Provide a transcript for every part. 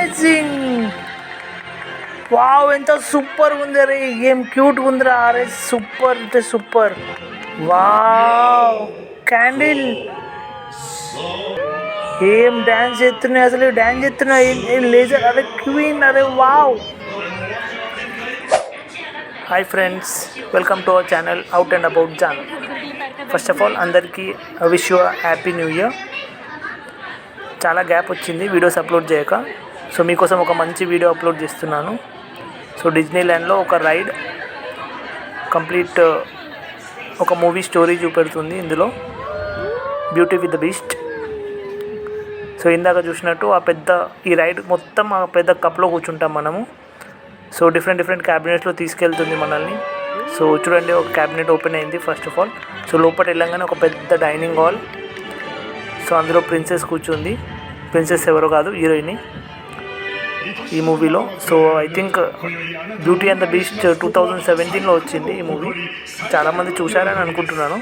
Amazing. Wow, ఎంత super ఉంది రే, ఏం క్యూట్ ఉందిరా. అరే సూపర్ అంటే సూపర్. వావ్, క్యాండిల్ ఏం డ్యాన్స్ చేస్తున్నాయి అసలు, డ్యాన్స్ చేస్తున్నాయి. లేజర్, అరే క్వీన్, అరే wow. Hi friends, welcome to our channel out and about John. First of all అందరికీ wish you happy new year. చాలా గ్యాప్ వచ్చింది వీడియోస్ అప్లోడ్ చేయక. సో మీకోసం ఒక మంచి వీడియో అప్లోడ్ చేస్తున్నాను. సో డిజ్నీ ల్యాండ్లో ఒక రైడ్ కంప్లీట్ ఒక మూవీ స్టోరీ చూపెడుతుంది ఇందులో, beauty with the beast. So ఇందాక చూసినట్టు ఈ రైడ్ మొత్తం ఆ పెద్ద కప్లో కూర్చుంటాం మనము. సో డిఫరెంట్ క్యాబినెట్స్లో తీసుకెళ్తుంది మనల్ని. సో చూడండి, ఒక క్యాబినెట్ ఓపెన్ అయింది ఫస్ట్ ఆఫ్ ఆల్. సో లోపల వెళ్ళంగానే ఒక పెద్ద డైనింగ్ హాల్. సో అందులో ప్రిన్సెస్ కూర్చుంది. ప్రిన్సెస్ ఎవరో కాదు, హీరోయిన్ ఈ మూవీలో. So I think beauty and the beast 2017లో వచ్చింది ఈ మూవీ. చాలామంది చూసారని అనుకుంటున్నాను.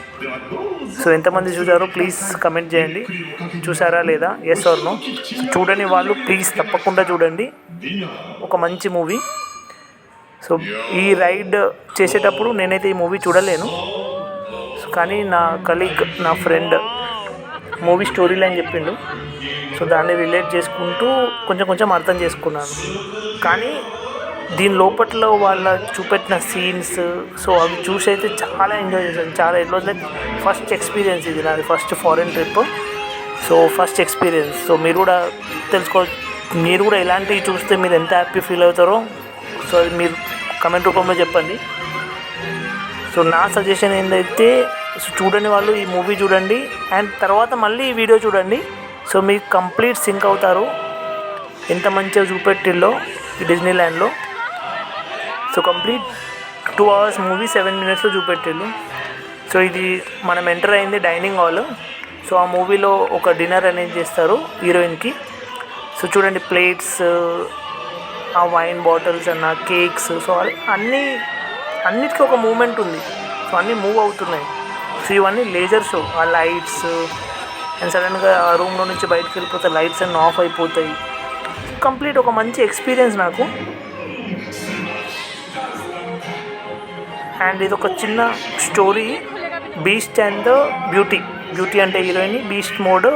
సో ఎంతమంది చూసారో ప్లీజ్ కమెంట్ చేయండి, చూసారా లేదా, ఎస్ ఆర్ నో. చూడని వాళ్ళు ప్లీజ్ తప్పకుండా చూడండి, ఒక మంచి మూవీ. సో ఈ రైడ్ చేసేటప్పుడు నేనైతే ఈ మూవీ చూడలేను, కానీ నా కలీగ్, నా ఫ్రెండ్ మూవీ స్టోరీ లైన్ చెప్పిండు. సో దాన్ని రిలేట్ చేసుకుంటూ కొంచెం అర్థం చేసుకున్నాను. కానీ దీని లోపట్లో వాళ్ళ చూపెట్టిన సీన్స్, సో అవి చూసి అయితే చాలా ఎంజాయ్ చేశాను. చాలా it was like first experience, ఇది నాది first foreign trip. So first experience. So మీరు కూడా మీరు కూడా ఇలాంటివి చూస్తే మీరు ఎంత హ్యాపీ ఫీల్ అవుతారో, సో అది మీరు కమెంట్ రూపంలో చెప్పండి. సో నా సజెషన్ ఏంటంటే, చూడని వాళ్ళు ఈ మూవీ చూడండి అండ్ తర్వాత మళ్ళీ ఈ వీడియో చూడండి. సో మీకు కంప్లీట్ సింక్ అవుతారు ఎంత మంచిగా చూపెట్టిల్లో ఈ డిజ్నీ ల్యాండ్లో. సో కంప్లీట్ 2 hours మూవీ 7 minutesలో చూపెట్టిళ్ళు. సో ఇది మనం ఎంటర్ అయింది డైనింగ్ హాల్. సో ఆ మూవీలో ఒక డిన్నర్ అరేంజ్ చేస్తారు హీరోయిన్కి. సో చూడండి, ప్లేట్స్, ఆ వైన్ బాటిల్స్ అన్న, కేక్స్, సో అన్నిటికీ ఒక మూమెంట్ ఉంది. సో అన్నీ మూవ్ అవుతున్నాయి. సో ఇవన్నీ లేజర్ షో, ఆ లైట్స్ అండ్ సడన్గా ఆ రూమ్లో నుంచి బయటకు వెళ్ళిపోతే లైట్స్ అన్నీ ఆఫ్ అయిపోతాయి. కంప్లీట్ ఒక మంచి ఎక్స్పీరియన్స్ నాకు. అండ్ ఇది ఒక చిన్న story, beast and beauty. Beauty అంటే heroine, beast mode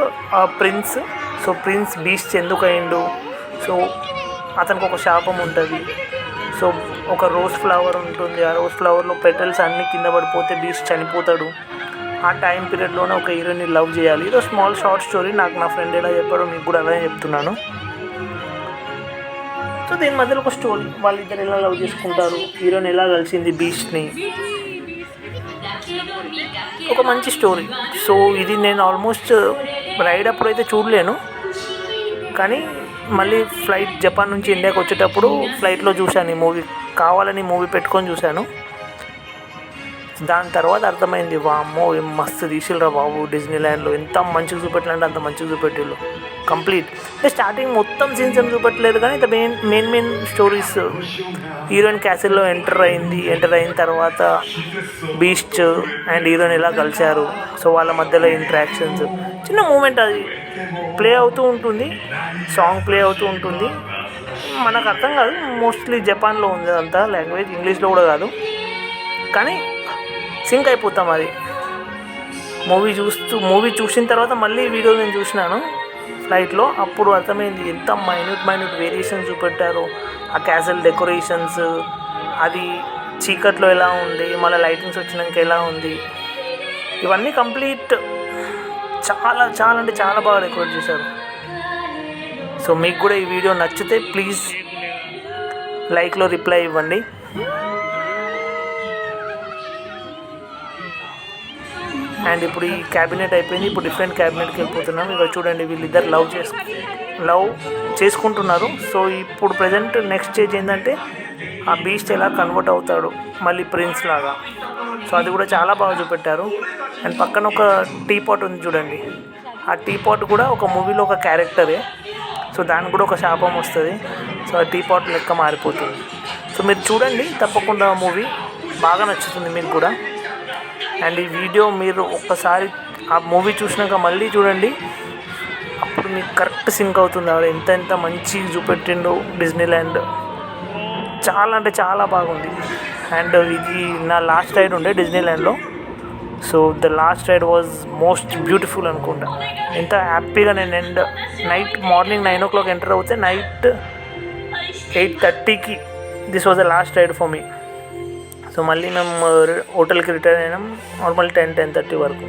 prince. So prince beast ఎందుకు అయిండు, సో అతనికి ఒక శాపం ఉంటుంది. సో ఒక రోజ్ ఫ్లవర్ ఉంటుంది, ఆ రోజ్ ఫ్లవర్లో పెటల్స్ అన్నీ కింద పడిపోతే బీస్ట్ చనిపోతాడు. ఆ టైం పీరియడ్లోనే ఒక హీరోయిన్ని లవ్ చేయాలి. ఇదో స్మాల్ షార్ట్ స్టోరీ. నాకు నా ఫ్రెండ్ ఎలా చెప్పాడో మీకు కూడా అలానే చెప్తున్నాను. సో దీని మధ్యలో ఒక స్టోరీ, వాళ్ళిద్దరు ఎలా లవ్ చేసుకుంటారు, హీరోయిన్ ఎలా కలిసింది బీస్ట్ని, ఒక మంచి స్టోరీ. సో ఇది నేను ఆల్మోస్ట్ రైడ్ అప్పుడు అయితే చూడలేను, కానీ మళ్ళీ ఫ్లైట్ జపాన్ నుంచి ఇండియాకి వచ్చేటప్పుడు ఫ్లైట్లో చూశాను ఈ మూవీ. కావాలని మూవీ పెట్టుకొని చూశాను. దాని తర్వాత అర్థమైంది, వామ్మో ఏం మస్తు తీసిల్రా బాబు, డిజ్నీ ల్యాండ్లో ఎంత మంచిగా చూపెట్టాలంటే అంత మంచిగా చూపెట్టిళ్ళు కంప్లీట్. స్టార్టింగ్ మొత్తం సీన్స్ ఏం చూపెట్టలేదు, కానీ ద మెయిన్ స్టోరీస్. హీరోయిన్ క్యాసిల్లో ఎంటర్ అయిన తర్వాత బీస్ట్ అండ్ హీరోయిన్ ఎలా కలిశారు, సో వాళ్ళ మధ్యలో ఇంటరాక్షన్స్, చిన్న మూమెంట్ అది ప్లే అవుతూ ఉంటుంది, సాంగ్ ప్లే అవుతూ ఉంటుంది. మనకు అర్థం కాదు, మోస్ట్లీ జపాన్లో ఉంది అంతా లాంగ్వేజ్, ఇంగ్లీష్లో కూడా కాదు, కానీ సింక్ అయిపోతాం. అది మూవీ చూసిన తర్వాత మళ్ళీ వీడియో నేను చూసినాను ఫ్లైట్లో. అప్పుడు అర్థమైంది ఎంత మైన్యూట్ వేరియేషన్స్ చూపెట్టారు. ఆ క్యాసల్ డెకరేషన్స్, అది చీకట్లో ఎలా ఉంది, మళ్ళీ లైటింగ్స్ వచ్చినాక ఎలా ఉంది, ఇవన్నీ కంప్లీట్ చాలా అంటే చాలా బాగా డెకరేట్ చేశారు. సో మీకు కూడా ఈ వీడియో నచ్చితే ప్లీజ్ లైక్లో రిప్లై ఇవ్వండి. అండ్ ఇప్పుడు ఈ క్యాబినెట్ అయిపోయింది, ఇప్పుడు డిఫరెంట్ క్యాబినెట్కి వెళ్ళిపోతున్నాం. ఇక్కడ చూడండి, వీళ్ళిద్దరు లవ్ చేసుకుంటున్నారు. సో ఇప్పుడు ప్రజెంట్ నెక్స్ట్ స్టేజ్ ఏంటంటే, ఆ బీస్ట్ ఎలా కన్వర్ట్ అవుతాడు మళ్ళీ ప్రిన్స్ లాగా. సో అది కూడా చాలా బాగా చూపెట్టారు. అండ్ పక్కన ఒక టీ పాట్ ఉంది చూడండి, ఆ టీ పాట్ కూడా ఒక మూవీలో ఒక క్యారెక్టరే. సో దానికి కూడా ఒక శాపం వస్తుంది. సో ఆ టీ పాట్ లెక్క మారిపోతుంది. సో మీరు చూడండి తప్పకుండా, మూవీ బాగా నచ్చుతుంది మీకు కూడా. అండ్ ఈ వీడియో మీరు ఒక్కసారి ఆ మూవీ చూసినాక మళ్ళీ చూడండి, చూసేటప్పుడు మీకు కరెక్ట్ సింక్ అవుతుంది. ఆవిడ ఎంత ఎంత మంచి చూపెట్టిండు డిజ్నీ ల్యాండ్. చాలా అంటే చాలా బాగుంది. అండ్ ఇది నా లాస్ట్ రైడ్ ఉండే డిజ్నీ ల్యాండ్లో. So the last ride was most beautiful అనుకుంటా. ఎంత హ్యాపీగా నేను నైట్ మార్నింగ్ 9 o'clock ఎంటర్ అవుతే నైట్ 8:30కి this was the last ride for me. So మళ్ళీ మేము హోటల్కి రిటర్న్ అయినాం నార్మల్ 10-10:30 వరకు.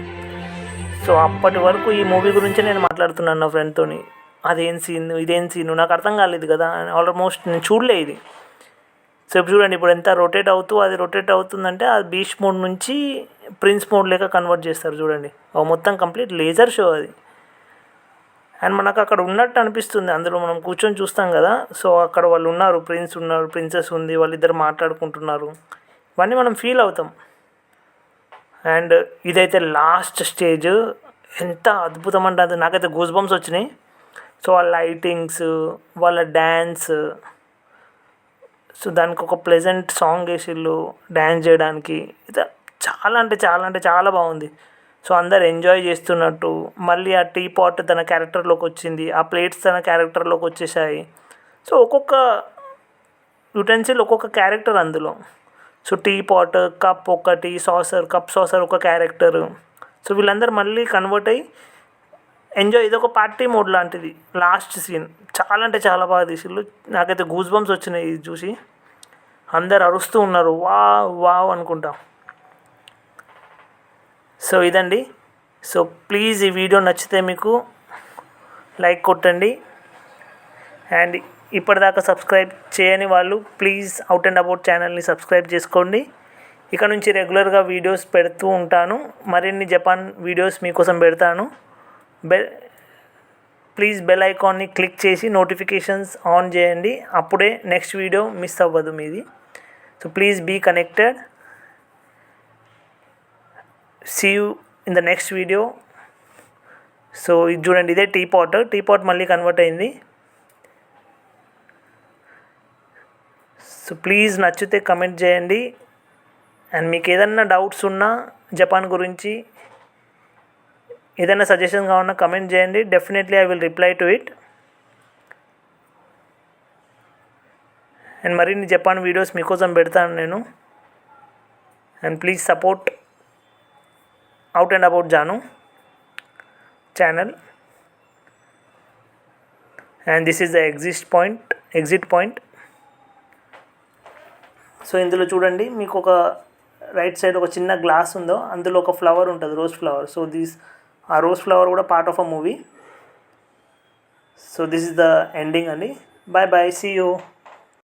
సో అప్పటి వరకు ఈ మూవీ గురించి నేను మాట్లాడుతున్నాను నా ఫ్రెండ్తో. అదేం సీన్, ఇదేం సీను నాకు అర్థం కాలేదు కదా, ఆల్మోస్ట్ నేను చూడలే ఇది. సో ఇప్పుడు చూడండి, ఇప్పుడు ఎంత రొటేట్ అవుతుందంటే అది బీచ్ మోడ్ నుంచి ప్రిన్స్ మోడ్ లేక కన్వర్ట్ చేస్తారు చూడండి. మొత్తం కంప్లీట్ లేజర్ షో అది. అండ్ మనకు అక్కడ ఉన్నట్టు అనిపిస్తుంది, అందులో మనం కూర్చొని చూస్తాం కదా. సో అక్కడ వాళ్ళు ఉన్నారు, ప్రిన్స్ ఉన్నారు, ప్రిన్సెస్ ఉంది, వాళ్ళిద్దరు మాట్లాడుకుంటున్నారు, ఇవన్నీ మనం ఫీల్ అవుతాం. అండ్ ఇదైతే లాస్ట్ స్టేజ్, ఎంత అద్భుతం అంటే అది నాకైతే గూస్ బంప్స్ వచ్చినాయి. సో వాళ్ళ లైటింగ్స్, వాళ్ళ డ్యాన్స్, సో దానికి ఒక ప్లెజెంట్ సాంగ్ వేసిళ్ళు డ్యాన్స్ చేయడానికి. ఇది చాలా బాగుంది. సో అందరు ఎంజాయ్ చేస్తున్నట్టు. మళ్ళీ ఆ టీ పాట్ తన క్యారెక్టర్లోకి వచ్చింది, ఆ ప్లేట్స్ తన క్యారెక్టర్లోకి వచ్చేసాయి. సో ఒక్కొక్క యుటెన్సిల్ ఒక్కొక్క క్యారెక్టర్ అందులో. సో టీ పాట్, కప్ ఒకటి, కప్ సాసర్ ఒక క్యారెక్టర్. సో వీళ్ళందరూ మళ్ళీ కన్వర్ట్ అయ్యి ఎంజాయ్, ఇదొక పార్టీ మోడ్ లాంటిది. లాస్ట్ సీన్ చాలా బాగా తీసిళ్ళు. నాకైతే గూస్ బంప్స్ వచ్చినాయి ఇది చూసి. అందరు అరుస్తూ ఉన్నారు, వావ్ అనుకుంటా. సో ఇదండి. సో ప్లీజ్ ఈ వీడియో నచ్చితే మీకు లైక్ కొట్టండి. అండ్ ఇప్పటిదాకా సబ్స్క్రైబ్ చేయని వాళ్ళు ప్లీజ్ అవుట్ అండ్ అబౌట్ ఛానల్ని సబ్స్క్రైబ్ చేసుకోండి. ఇక నుంచి రెగ్యులర్గా వీడియోస్ పెడుతూ ఉంటాను, మరిన్ని జపాన్ వీడియోస్ మీకోసం పెడతాను. ప్లీజ్ బెల్ ఐకాన్ని క్లిక్ చేసి నోటిఫికేషన్స్ ఆన్ చేయండి, అప్పుడే నెక్స్ట్ వీడియో మిస్ అవ్వదు మీది. So please be connected. See you in the next video. So ఇది చూడండి, ఇదే టీ పాట్ మళ్ళీ కన్వర్ట్ అయింది. సో ప్లీజ్ నచ్చితే కమెంట్ చేయండి. అండ్ మీకు ఏదన్నా డౌట్స్ ఉన్నా జపాన్ గురించి, ఏదైనా సజెషన్ కావాలన్నా కమెంట్ చేయండి. Definitely I will reply to it. And మరిన్ని జపాన్ వీడియోస్ మీకోసం పెడతాను నేను. And please support out and about Jaanu channel. And this is the exit point. So ఇందులో చూడండి, మీకు ఒక రైట్ సైడ్ ఒక చిన్న గ్లాస్ ఉందో, అందులో ఒక ఫ్లవర్ ఉంటుంది, రోజ్ ఫ్లవర్. సో ఆ రోజ్ ఫ్లవర్ కూడా part of a movie. So this is the ending అండి. Bye see you.